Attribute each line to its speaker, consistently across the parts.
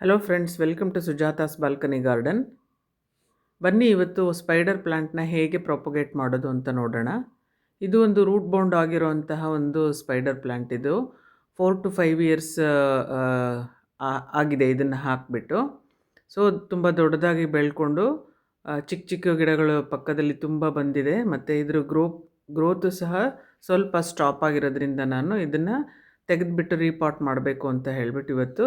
Speaker 1: Hello friends, welcome to Sujata's balcony garden. ಬನ್ನಿ ಇವತ್ತು spider ಪ್ಲ್ಯಾಂಟ್ನ ಹೇಗೆ ಪ್ರೊಪಗೇಟ್ ಮಾಡೋದು ಅಂತ ನೋಡೋಣ. ಇದು ಒಂದು ರೂಟ್ ಬೌಂಡ್ ಆಗಿರುವಂತಹ ಒಂದು ಸ್ಪೈಡರ್ ಪ್ಲ್ಯಾಂಟ್. ಇದು 4 to 5 ಇಯರ್ಸ್ ಆಗಿದೆ ಇದನ್ನು ಹಾಕಿಬಿಟ್ಟು. ಸೊ ತುಂಬ ದೊಡ್ಡದಾಗಿ ಬೆಳ್ಕೊಂಡು ಚಿಕ್ಕ ಚಿಕ್ಕ ಗಿಡಗಳು ಪಕ್ಕದಲ್ಲಿ ತುಂಬ ಬಂದಿದೆ. ಮತ್ತು ಇದ್ರ ಗ್ರೋತು ಸಹ ಸ್ವಲ್ಪ ಸ್ಟಾಪ್ ಆಗಿರೋದ್ರಿಂದ ನಾನು ಇದನ್ನು ತೆಗೆದುಬಿಟ್ಟು ರೀಪಾಟ್ ಮಾಡಬೇಕು ಅಂತ ಹೇಳಿಬಿಟ್ಟು ಇವತ್ತು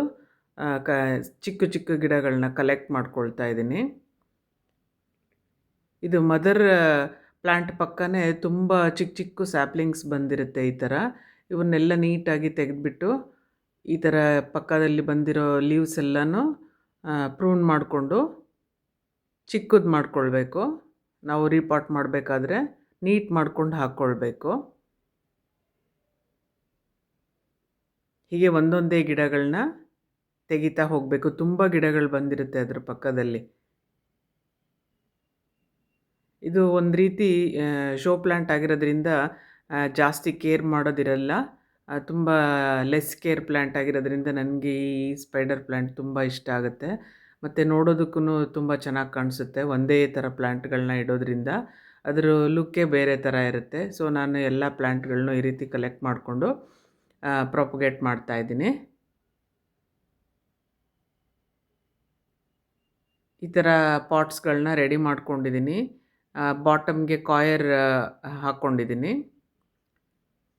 Speaker 1: ಚಿಕ್ಕ ಚಿಕ್ಕ ಗಿಡಗಳನ್ನ ಕಲೆಕ್ಟ್ ಮಾಡ್ಕೊಳ್ತಾ ಇದ್ದೀನಿ. ಇದು ಮದರ್ ಪ್ಲ್ಯಾಂಟ್ ಪಕ್ಕನೇ ತುಂಬ ಚಿಕ್ಕ ಚಿಕ್ಕ ಸ್ಯಾಪ್ಲಿಂಗ್ಸ್ ಬಂದಿರುತ್ತೆ. ಈ ಥರ ಇವನ್ನೆಲ್ಲ ನೀಟಾಗಿ ತೆಗೆದುಬಿಟ್ಟು ಈ ಥರ ಪಕ್ಕದಲ್ಲಿ ಬಂದಿರೋ ಲೀವ್ಸ್ ಎಲ್ಲನೂ ಪ್ರೂನ್ ಮಾಡಿಕೊಂಡು ಚಿಕ್ಕದು ಮಾಡ್ಕೊಳ್ಬೇಕು. ನಾವು ರೀಪಾಟ್ ಮಾಡಬೇಕಾದ್ರೆ ನೀಟ್ ಮಾಡ್ಕೊಂಡು ಹಾಕ್ಕೊಳ್ಬೇಕು. ಹೀಗೆ ಒಂದೊಂದೇ ಗಿಡಗಳನ್ನ ತೆಗಿತಾ ಹೋಗಬೇಕು. ತುಂಬ ಗಿಡಗಳು ಬಂದಿರುತ್ತೆ ಅದರ ಪಕ್ಕದಲ್ಲಿ. ಇದು ಒಂದು ರೀತಿ ಶೋ ಪ್ಲ್ಯಾಂಟ್ ಆಗಿರೋದ್ರಿಂದ ಜಾಸ್ತಿ ಕೇರ್ ಮಾಡೋದಿರಲ್ಲ. ತುಂಬ ಲೆಸ್ ಕೇರ್ ಪ್ಲ್ಯಾಂಟ್ ಆಗಿರೋದ್ರಿಂದ ನನಗೆ ಈ ಸ್ಪೈಡರ್ ಪ್ಲ್ಯಾಂಟ್ ತುಂಬ ಇಷ್ಟ ಆಗುತ್ತೆ. ಮತ್ತು ನೋಡೋದಕ್ಕೂ ತುಂಬ ಚೆನ್ನಾಗಿ ಕಾಣಿಸುತ್ತೆ. ಒಂದೇ ಥರ ಪ್ಲ್ಯಾಂಟ್ಗಳನ್ನ ಇಡೋದ್ರಿಂದ ಅದರ ಲುಕ್ಕೇ ಬೇರೆ ಥರ ಇರುತ್ತೆ. ಸೊ ನಾನು ಎಲ್ಲ ಪ್ಲ್ಯಾಂಟ್ಗಳನ್ನೂ ಈ ರೀತಿ ಕಲೆಕ್ಟ್ ಮಾಡಿಕೊಂಡು ಪ್ರೊಪಗೇಟ್ ಮಾಡ್ತಾಯಿದ್ದೀನಿ. ಈ ಥರ ಪಾಟ್ಸ್ಗಳನ್ನ ರೆಡಿ ಮಾಡ್ಕೊಂಡಿದ್ದೀನಿ. ಬಾಟಮ್ಗೆ ಕಾಯರ್ ಹಾಕ್ಕೊಂಡಿದ್ದೀನಿ.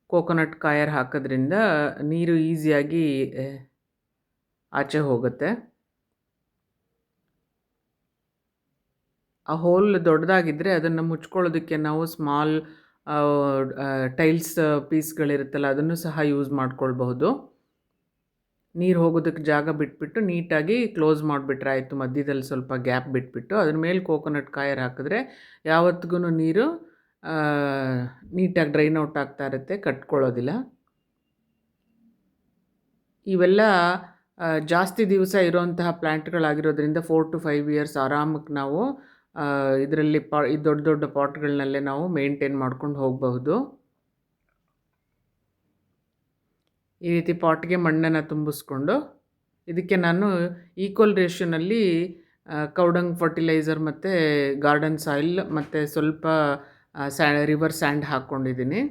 Speaker 1: ಕೋಕೋನಟ್ ಕಾಯರ್ ಹಾಕೋದ್ರಿಂದ ನೀರು ಈಸಿಯಾಗಿ ಆಚೆ ಹೋಗುತ್ತೆ. ಆ ಹೋಲ್ ದೊಡ್ಡದಾಗಿದ್ದರೆ ಅದನ್ನು ಮುಚ್ಕೊಳ್ಳೋದಕ್ಕೆ ನಾವು ಸ್ಮಾಲ್ ಟೈಲ್ಸ್ ಪೀಸ್ಗಳಿರುತ್ತಲ್ಲ ಅದನ್ನು ಸಹ ಯೂಸ್ ಮಾಡ್ಕೊಳ್ಬಹುದು. ನೀರು ಹೋಗೋದಕ್ಕೆ ಜಾಗ ಬಿಟ್ಬಿಟ್ಟು ನೀಟಾಗಿ ಕ್ಲೋಸ್ ಮಾಡಿಬಿಟ್ರೆ ಆಯಿತು. ಮಧ್ಯದಲ್ಲಿ ಸ್ವಲ್ಪ ಗ್ಯಾಪ್ ಬಿಟ್ಬಿಟ್ಟು ಅದ್ರ ಮೇಲೆ ಕೋಕೋನಟ್ ಕಾಯರ್ ಹಾಕಿದ್ರೆ ಯಾವತ್ತಿಗೂ ನೀರು ನೀಟಾಗಿ ಡ್ರೈನ್ ಔಟ್ ಆಗ್ತಾ ಇರುತ್ತೆ, ಕಟ್ಕೊಳ್ಳೋದಿಲ್ಲ. ಇವೆಲ್ಲ ಜಾಸ್ತಿ ದಿವಸ ಇರೋಂತಹ ಪ್ಲ್ಯಾಂಟ್ಗಳಾಗಿರೋದ್ರಿಂದ 4 to 5 ಇಯರ್ಸ್ ಆರಾಮಕ್ಕೆ ನಾವು ಇದರಲ್ಲಿ ಈ ದೊಡ್ಡ ದೊಡ್ಡ ಪಾಟ್ಗಳನ್ನಲ್ಲೇ ನಾವು ಮೇಂಟೈನ್ ಮಾಡ್ಕೊಂಡು ಹೋಗಬಹುದು. ಈ ರೀತಿ ಪಾಟ್ಗೆ ಮಣ್ಣನ್ನು ತುಂಬಿಸ್ಕೊಂಡು ಇದಕ್ಕೆ ನಾನು ಈಕ್ವಲ್ ರೇಷಿಯೋನಲ್ಲಿ ಕೌಡಂಗ್ ಫರ್ಟಿಲೈಸರ್ ಮತ್ತು ಗಾರ್ಡನ್ ಸಾಯಿಲ್ ಮತ್ತು ಸ್ವಲ್ಪ ರಿವರ್ ಸ್ಯಾಂಡ್ ಹಾಕ್ಕೊಂಡಿದ್ದೀನಿ.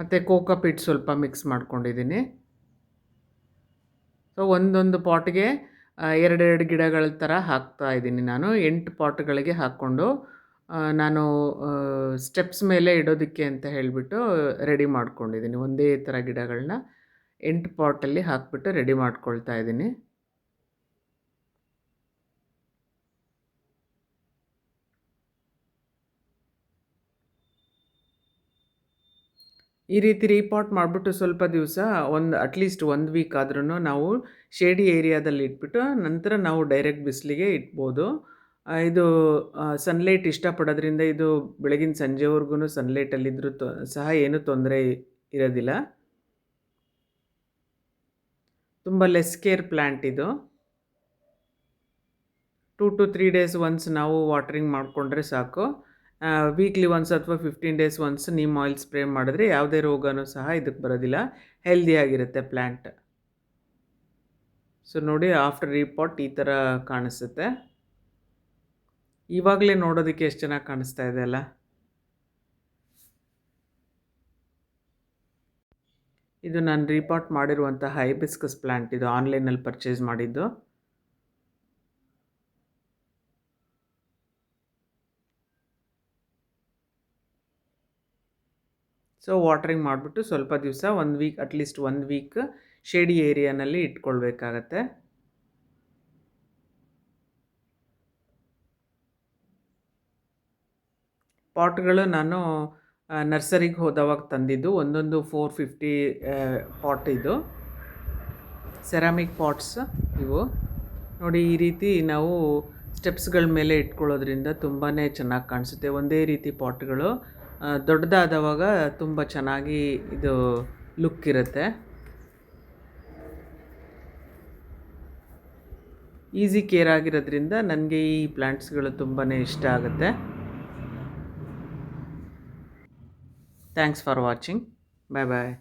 Speaker 1: ಮತ್ತು ಕೋಕೋ ಪಿಟ್ ಸ್ವಲ್ಪ ಮಿಕ್ಸ್ ಮಾಡ್ಕೊಂಡಿದ್ದೀನಿ. ಸೊ ಒಂದೊಂದು ಪಾಟ್ಗೆ 2 ಗಿಡಗಳ ಥರ ಹಾಕ್ತಾಯಿದ್ದೀನಿ. ನಾನು 8 ಪಾಟ್ಗಳಿಗೆ ಹಾಕ್ಕೊಂಡು ನಾನು ಸ್ಟೆಪ್ಸ್ ಮೇಲೆ ಇಡೋದಕ್ಕೆ ಅಂತ ಹೇಳಿಬಿಟ್ಟು ರೆಡಿ ಮಾಡ್ಕೊಂಡಿದ್ದೀನಿ. ಒಂದೇ ಥರ ಗಿಡಗಳನ್ನ 8 ಪಾಟಲ್ಲಿ ಹಾಕ್ಬಿಟ್ಟು ರೆಡಿ ಮಾಡ್ಕೊಳ್ತಾ ಇದ್ದೀನಿ. ಈ ರೀತಿ ರೀಪಾಟ್ ಮಾಡಿಬಿಟ್ಟು ಸ್ವಲ್ಪ ದಿವಸ ಅಟ್ಲೀಸ್ಟ್ 1 ವೀಕ್ ಆದ್ರೂ ನಾವು ಶೇಡಿ ಏರಿಯಾದಲ್ಲಿ ಇಟ್ಬಿಟ್ಟು ನಂತರ ನಾವು ಡೈರೆಕ್ಟ್ ಬಿಸಿಲಿಗೆ ಇಟ್ಬೋದು. ಇದು ಸನ್ಲೈಟ್ ಇಷ್ಟಪಡೋದ್ರಿಂದ ಇದು ಬೆಳಗಿನ ಸಂಜೆವರೆಗೂ ಸನ್ಲೈಟಲ್ಲಿದ್ದರೂ ಸಹ ಏನೂ ತೊಂದರೆ ಇರೋದಿಲ್ಲ. ತುಂಬ ಲೆಸ್ ಕೇರ್ ಪ್ಲ್ಯಾಂಟ್ ಇದು. 2 to 3 ಡೇಸ್ ಒನ್ಸ್ ನಾವು ವಾಟರಿಂಗ್ ಮಾಡಿಕೊಂಡ್ರೆ ಸಾಕು. ವೀಕ್ಲಿ ಒನ್ಸ್ ಅಥವಾ 15 days once neem oil spray ಮಾಡಿದ್ರೆ ಯಾವುದೇ ರೋಗನೂ ಸಹ ಇದಕ್ಕೆ ಬರೋದಿಲ್ಲ. ಹೆಲ್ದಿಯಾಗಿರುತ್ತೆ ಪ್ಲ್ಯಾಂಟ್. ಸೊ ನೋಡಿ, ಆಫ್ಟರ್ ರೀಪಾಟ್ ಈ ಥರ ಕಾಣಿಸುತ್ತೆ. ಇವಾಗಲೇ ನೋಡೋದಕ್ಕೆ ಎಷ್ಟು ಚೆನ್ನಾಗಿ ಕಾಣಿಸ್ತಾ ಇದೆ ಅಲ್ಲ. ಇದು ನಾನು ರೀಪಾಟ್ ಮಾಡಿರುವಂಥ ಹೈಬಿಸ್ಕಸ್ ಪ್ಲ್ಯಾಂಟ್. ಇದು ಆನ್ಲೈನಲ್ಲಿ ಪರ್ಚೇಸ್ ಮಾಡಿದ್ದು. ಸೊ ವಾಟರಿಂಗ್ ಮಾಡಿಬಿಟ್ಟು ಸ್ವಲ್ಪ ದಿವಸ 1 ವೀಕ್, ಅಟ್ಲೀಸ್ಟ್ 1 ವೀಕ್ ಶೇಡಿ ಏರಿಯಾನಲ್ಲಿ ಇಟ್ಕೊಳ್ಬೇಕಾಗತ್ತೆ. ಪಾಟ್ಗಳು ನಾನು ನರ್ಸರಿಗೆ ಹೋದವಾಗ ತಂದಿದ್ದು. ಒಂದೊಂದು 450 ಪಾಟ್ ಇದು. ಸೆರಾಮಿಕ್ ಪಾಟ್ಸ್ ಇವು. ನೋಡಿ, ಈ ರೀತಿ ನಾವು ಸ್ಟೆಪ್ಸ್ಗಳ ಮೇಲೆ ಇಟ್ಕೊಳ್ಳೋದ್ರಿಂದ ತುಂಬಾ ಚೆನ್ನಾಗಿ ಕಾಣಿಸುತ್ತೆ. ಒಂದೇ ರೀತಿ ಪಾಟ್ಗಳು ದೊಡ್ಡದಾದವಾಗ ತುಂಬ ಚೆನ್ನಾಗಿ ಇದು ಲುಕ್ ಇರುತ್ತೆ. ಈಸಿ ಕೇರ್ ಆಗಿರೋದ್ರಿಂದ ನನಗೆ ಈ ಪ್ಲ್ಯಾಂಟ್ಸ್ಗಳು ತುಂಬಾ ಇಷ್ಟ ಆಗುತ್ತೆ. Thanks for watching. Bye bye.